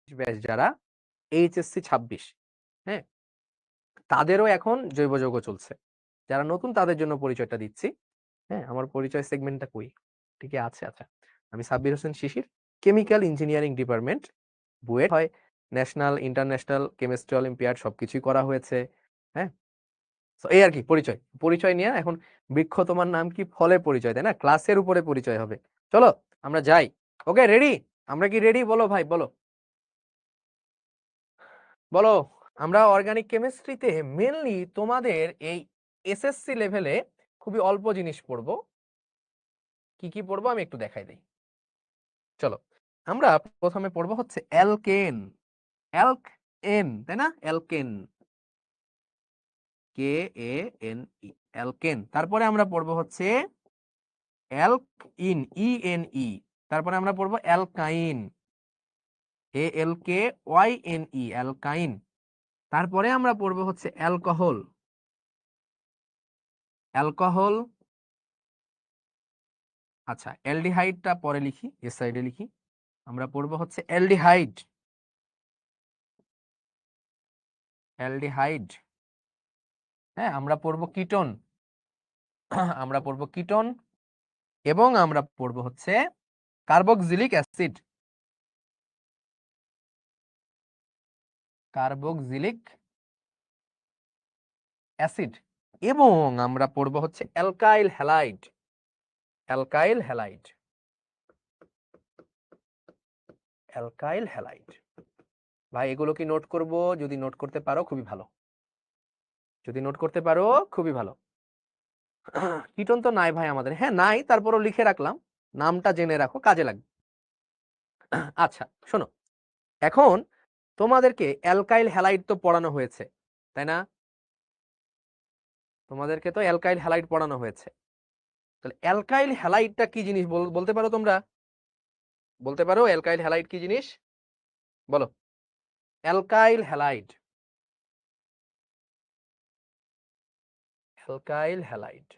Batch যারা HSC 26, হ্যাঁ, তাদেরও এখন জৈব যৌগ চলছে। যারা নতুন তাদের জন্য পরিচয়টা দিচ্ছি। হ্যাঁ, আমার পরিচয় সেগমেন্টটা কই? ঠিকই আছে। আচ্ছা, আমি সাব্বির হোসেন শিশির, কেমিক্যাল ইঞ্জিনিয়ারিং ডিপার্টমেন্ট, বুয়েট হয়, ন্যাশনাল ইন্টারন্যাশনাল কেমিস্ট্রি অলিম্পিয়াড সবকিছুই করা হয়েছে। হ্যাঁ, তো এই আর কি পরিচয়। পরিচয় নিয়ে এখন বৃক্ষ তোমার নাম কি, ফলে পরিচয়, তাই না? ক্লাসের উপরে পরিচয় হবে। চলো আমরা যাই। ওকে, রেডি? আমরা কি রেডি? বলো ভাই, বলো বলো। আমরা অর্গানিক কেমিস্ট্রিতে মেনলি তোমাদের এই এসএসসি লেভেলে খুবই অল্প জিনিস পড়বো। কি কি পড়বো আমি একটু দেখাই দিই। চলো, আমরা প্রথমে পড়বো হচ্ছে অ্যালকেন। অ্যালকেন, তাই না? Alkane, K A N E, alkane. তারপরে আমরা পড়বো হচ্ছে অ্যালকিন, ই এন ই। তারপরে আমরা পড়বো অ্যালকাইন, এ এল কে ওয়াই এন ই, অ্যালকাইন। তারপরে আমরা পড়বো হচ্ছে অ্যালকোহল। অ্যালকোহল, আচ্ছা অ্যালডিহাইডটা পরে লিখি, এর সাইডে লিখি। আমরা পড়বো হচ্ছে অ্যালডিহাইড। অ্যালডিহাইড, হ্যাঁ। আমরা পড়বো কিটোন। আমরা পড়বো কিটোন। এবং আমরা পড়বো হচ্ছে কার্বক্সিলিক অ্যাসিড। Carboxylic acid. এবং আমরা পড়বো হচ্ছে alkyl halide. Alkyl halide, alkyl halide. ভাই এগুলো কি নোট করব? যদি নোট করতে পারো খুবই ভালো, যদি নোট করতে পারো খুবই ভালো। কিটোন তো নাই ভাই আমাদের, হ্যাঁ নাই, তারপরও লিখে রাখলাম, নামটা জেনে রাখো, কাজে লাগবে। আচ্ছা শোনো, এখন তোমাদেরকে অ্যালকাইল হ্যালাইড তো পড়ানো হয়েছে, তাই না? তোমাদেরকে তো অ্যালকাইল হ্যালাইড পড়ানো হয়েছে। তাহলে অ্যালকাইল হ্যালাইডটা কি জিনিস বলতে পারো তোমরা? বলতে পারো অ্যালকাইল হ্যালাইড কি জিনিস? বলো। Alkyl halide, alkyl halide.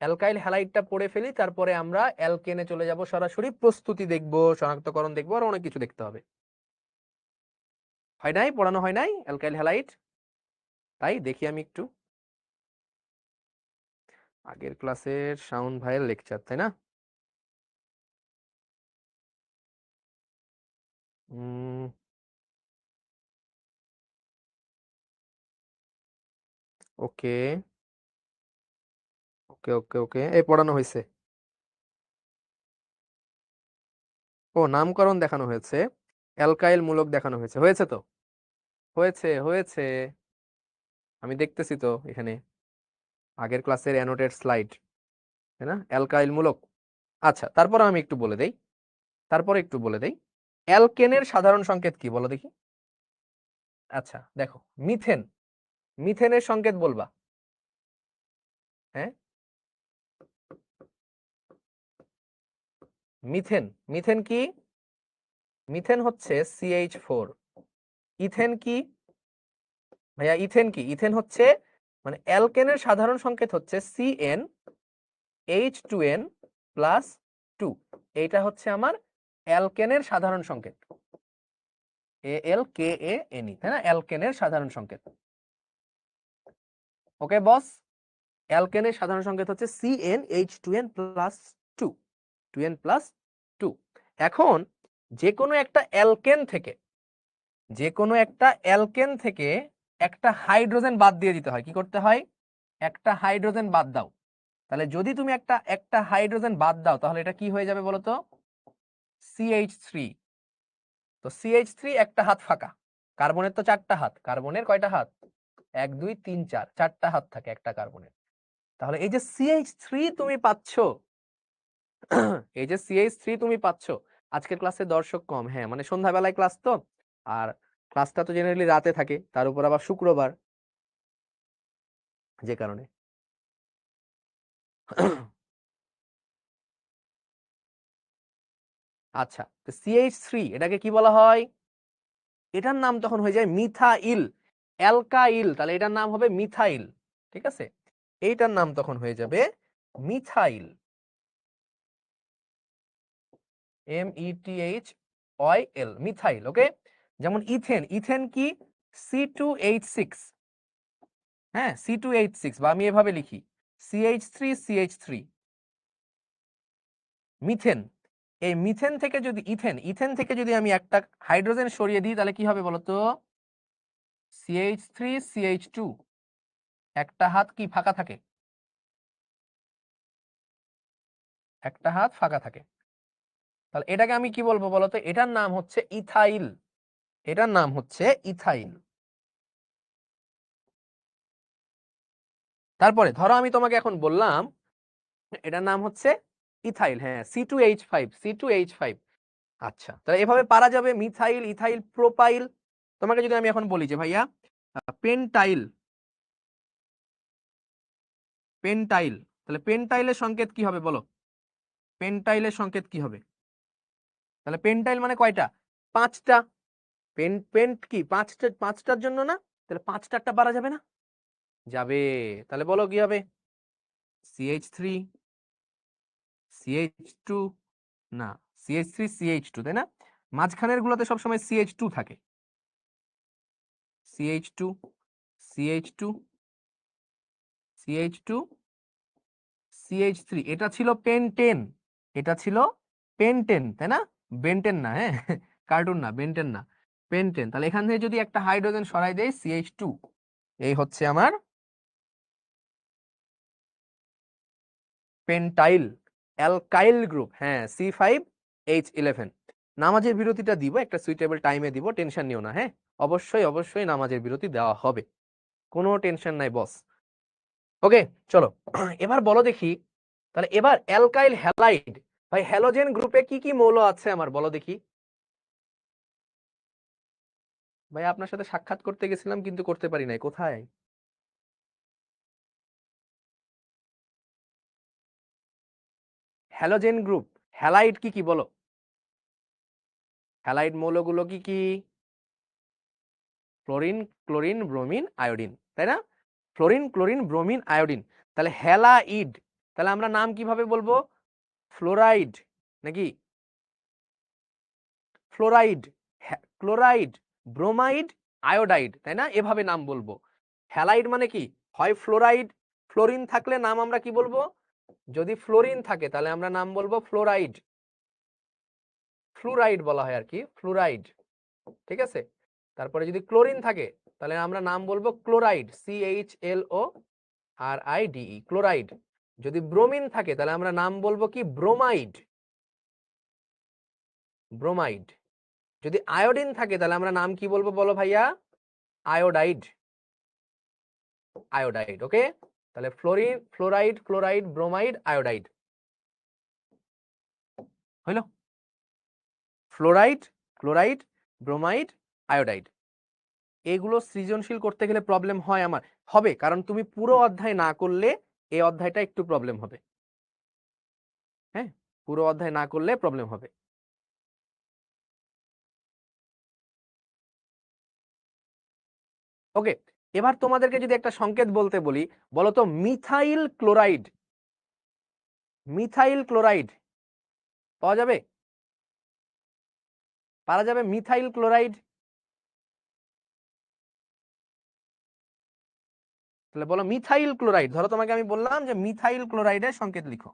Alkyl হ্যালাইডটা পড়ে ফেলি, তারপরে আমরা অ্যালকেনে চলে যাব সরাসরি। প্রস্তুতি দেখবো, শনাক্তকরণ দেখবো, আর অনেক কিছু দেখতে হবে। হয় নাই? পড়ানো হয় নাই অ্যালকাইল হ্যালাইড? তাই দেখি আমি একটু আগের ক্লাসের শাওন ভাইয়ের লেকচার, তাই না? ওকে ওকে ওকে ওকে, এই পড়ানো হয়েছে। ও, নামকরণ দেখানো হয়েছে, অ্যালকাইল মূলক দেখানো হয়েছে, হয়েছে তো, হয়েছে হয়েছে। আমি দেখতেছি তো এখানে আগের ক্লাসের অ্যানোটেড স্লাইড, তাই না? অ্যালকাইল মূলক। আচ্ছা, তারপর আমি একটু বলে দেই, তারপরে একটু বলে দেই অ্যালকেনের সাধারণ সংকেত কি বলো দেখি। আচ্ছা দেখো, মিথেন, মিথেনের সংকেত বলবা, হ্যাঁ? মিথেন, মিথেন কি? মিথেন হচ্ছে CH4। ইথেন কি ভাইয়া? ইথেন কি? ইথেন হচ্ছে মানে অ্যালকেনের সাধারণ সংকেত হচ্ছে CnH2n+2। এইটা হচ্ছে আমার অ্যালকেনের সাধারণ সংকেত, ALKANE, তাই না? অ্যালকেনের সাধারণ সংকেত। ওকে বস, অ্যালকেনের সাধারণ সংকেত হচ্ছে CnH2n+2, 2n+2। এখন যে কোনো একটা অ্যালকেন থেকে, যে কোনো একটা অ্যালকেন থেকে একটা হাইড্রোজেন বাদ দিয়ে দিতে হয়। কি করতে হয়? একটা হাইড্রোজেন বাদ দাও। তাহলে যদি তুমি একটা হাইড্রোজেন বাদ দাও, তাহলে এটা কি হয়ে যাবে বলো তো? CH3। তো CH3 একটা হাত ফাঁকা, কার্বনের তো চারটা হাত। কার্বনের কয়টা হাত? 1 2 3 4, চারটা হাত থাকে একটা কার্বনের। তাহলে এই যে CH3 তুমি পাচ্ছ, এই যে CH3 তুমি পাচ্ছ, আজকের ক্লাসে দর্শক কম, হ্যাঁ মানে সন্ধ্যাবেলায় ক্লাস তো, আর ক্লাসটা তো জেনারেলি রাতে থাকে, তার উপর আবার শুক্রবার, যে কারণে। আচ্ছা, তো CH3 এটাকে কি বলা হয়? এটার নাম তখন হয়ে যায় মিথাইল অ্যালকাইল, তাহলে এটার নাম হবে মিথাইল, ঠিক আছে? এইটার নাম তখন হয়ে যাবে মিথাইল, METH OIL মিথাইল। ওকে, যেমন ইথেন, ইথেন কি C2H6, হ্যাঁ C2H6, বা আমি এভাবে লিখি CH3CH3। মিথেন, এই মিথেন থেকে যদি ইথেন থেকে যদি আমি একটা হাইড্রোজেন সরিয়ে দিই তাহলে কি হবে বলতো? CH3CH2, একটা হাত কি ফাঁকা থাকে, একটা হাত ফাঁকা থাকে। তাহলে এটাকে আমি কি বলবো বলতো? এটার নাম হচ্ছে ইথাইল, এটার নাম হচ্ছে ইথাইল। তারপরে ধরো আমি তোমাকে এখন বললাম এটার নাম হচ্ছে ইথাইল, হ্যাঁ C2H5। আচ্ছা, তাহলে এভাবে পারা যাবে মিথাইল, ইথাইল, প্রোপাইল। তোমাকে যদি আমি এখন বলি যে ভাইয়া পেন্টাইল, পেন্টাইল, তাহলে পেন্টাইলের সংকেত কি হবে বলো? পেন্টাইলের সংকেত কি হবে? তাহলে পেন্টাইল মানে কয়টা? 5টা। পেন্ট কি পাঁচটার জন্য না? তাহলে 5টা পারা যাবে না? যাবে। তাহলে বলো কি হবে? CH3 CH2, না CH3 CH2, তাই না? মাঝখানের গুলোতে সবসময় CH2 থাকে, CH2 CH2 CH2 CH3, এটা ছিল পেন্টেন, এটা ছিল পেন্টেন, তাই না? বেন্টেন না, হ্যাঁ কার্টুন না, বেন্টেন না, পেন্টেন। তাহলে এখান থেকে যদি একটা হাইড্রোজেন সরাই দেই CH2, এই হচ্ছে আমার পেন্টাইল অ্যালকাইল গ্রুপ, হ্যাঁ C5H11। নামাজের বিরতিটা দিব, একটা সুইটেবল টাইমে দিব, টেনশন নিও না, হ্যাঁ অবশ্যই অবশ্যই নামাজের বিরতি দেওয়া হবে, কোনো টেনশন নাই বস। ওকে, চলো এবার বলো দেখি, তাহলে এবার অ্যালকাইল হ্যালাইড, ভাই হ্যালোজেন গ্রুপে কি কি মৌল আছে আমার বলো দেখি। ভাই আপনার সাথে সাক্ষাৎ করতে গেছিলাম কিন্তু করতে পারি নাই, কোথায়? হ্যালোজেন গ্রুপ, হ্যালাইড কি কি বলো? হ্যালাইড মৌলগুলো কি কি? ফ্লোরিন, ক্লোরিন, ব্রোমিন, আয়োডিন, তাই না? Fluorine, chlorine, bromine, iodine. তাহলে হ্যালাইড, তাহলে আমরা নাম কিভাবে বলবো? ফ্লোরাইড নাকি? ফ্লোরাইড, ক্লোরাইড, ব্রোমাইড, আয়োডাইড, তাই না? এভাবে নাম বলবো। হ্যালাইড মানে কি? হয় ফ্লোরাইড, ফ্লোরিন থাকলে নাম আমরা কি বলবো? যদি ফ্লোরিন থাকে তাহলে আমরা নাম বলবো ফ্লোরাইড, ফ্লুরাইড বলা হয় আর কি, ফ্লুরাইড, ঠিক আছে? তারপরে যদি ক্লোরিন থাকে তাহলে আমরা নাম বলবো ক্লোরাইড, CHLORIDE, ক্লোরাইড। যদি ব্রোমিন থাকে তাহলে আমরা নাম বলবো কি? Bromide, bromide. যদি আয়োডিন থাকে তাহলে আমরা নাম কি বলবো বলো ভাইয়া? Iodide, iodide. ওকে, তাহলে fluorine, fluoride, chloride, bromide, iodide হইলো। Fluoride, chloride, bromide, iodide. এগুলো সৃজনশীল করতে গেলে প্রবলেম হয় আমার, হবে, কারণ তুমি পুরো অধ্যায় না করলে এই অধ্যায়টা একটু প্রবলেম হবে, হ্যাঁ পুরো অধ্যায় না করলে প্রবলেম হবে। ওকে, এবার তোমাদেরকে যদি একটা সংকেত বলতে বলি, বলো তো মিথাইল ক্লোরাইড, মিথাইল ক্লোরাইড পাওয়া যাবে? পারা যাবে মিথাইল ক্লোরাইড? তাহলে বলো মিথাইল ক্লোরাইড। ধরো তোমাকে আমি বললাম যে মিথাইল ক্লোরাইডের সংকেত লিখো,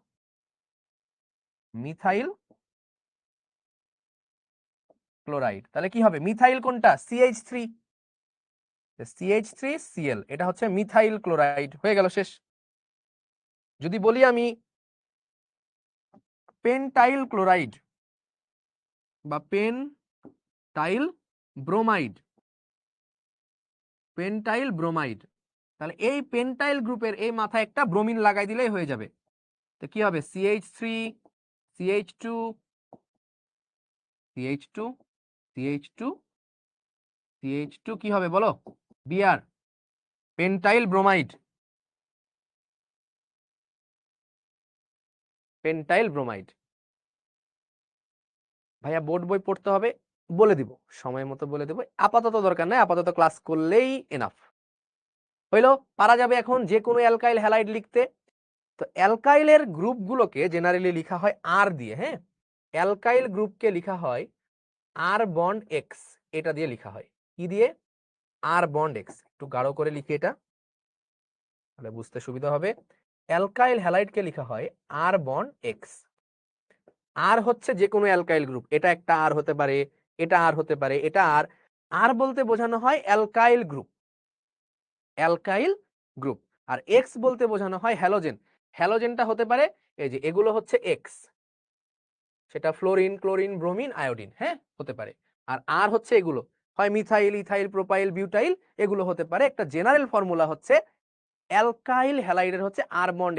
মিথাইল ক্লোরাইড। তাহলে কি হবে? মিথাইল কোনটা? CH3, CH3Cl, এটা হচ্ছে মিথাইল ক্লোরাইড, হয়ে গেল, শেষ। যদি বলি আমি পেন্টাইল ক্লোরাইড বা পেন্টাইল ব্রোমাইড, পেন্টাইল ব্রোমাইড, তাহলে এই পেন্টাইল গ্রুপের এই মাথায় একটা ব্রোমিন লাগাই দিলেই হয়ে যাবে। তো কি হবে? CH3 CH2 CH2 CH2 CH2, কি হবে বলো? Br, pentyl bromide, pentyl bromide. ভাইয়া বোর্ড বই পড়তে হবে, বলে দিব, সময় মতো বলে দেবো, আপাতত দরকার নাই, আপাতত ক্লাস করলেই এনাফ হইলো। পারা যাবে এখন যে কোনো অ্যালকাইল হ্যালাইড লিখতে। তো অ্যালকাইলের গ্রুপগুলোকে জেনারেলি লেখা হয় আর দিয়ে, হ্যাঁ অ্যালকাইল গ্রুপকে লেখা হয় আর বন্ড এক্স এটা দিয়ে লেখা হয়। কি দিয়ে? আর বন্ড এক্স। একটু গাঢ় করে লিখি এটা, তাহলে বুঝতে সুবিধা হবে। অ্যালকাইল হ্যালাইডকে লেখা হয় আর বন্ড এক্স। আর হচ্ছে যে কোনো অ্যালকাইল গ্রুপ, এটা একটা আর হতে পারে, এটা আর হতে পারে, এটা আর। আর বলতে বোঝানো হয় অ্যালকাইল গ্রুপ, অ্যালকাইল গ্রুপ। আর এক্স বলতে বোঝানো হয় হ্যালোজেন। হ্যালোজেনটা হতে পারে এই যে এগুলো হচ্ছে এক্স, সেটা ফ্লোরিন, ক্লোরিন, ব্রোমিন, আয়োডিন, হ্যাঁ হতে পারে। আর হচ্ছে এগুলো হয় মিথাইল, ইথাইল, প্রোপাইল, বিউটাইল, এগুলো হতে পারে। একটা জেনারেল ফর্মুলা হচ্ছে অ্যালকাইল হ্যালাইডের হচ্ছে আর বন্ড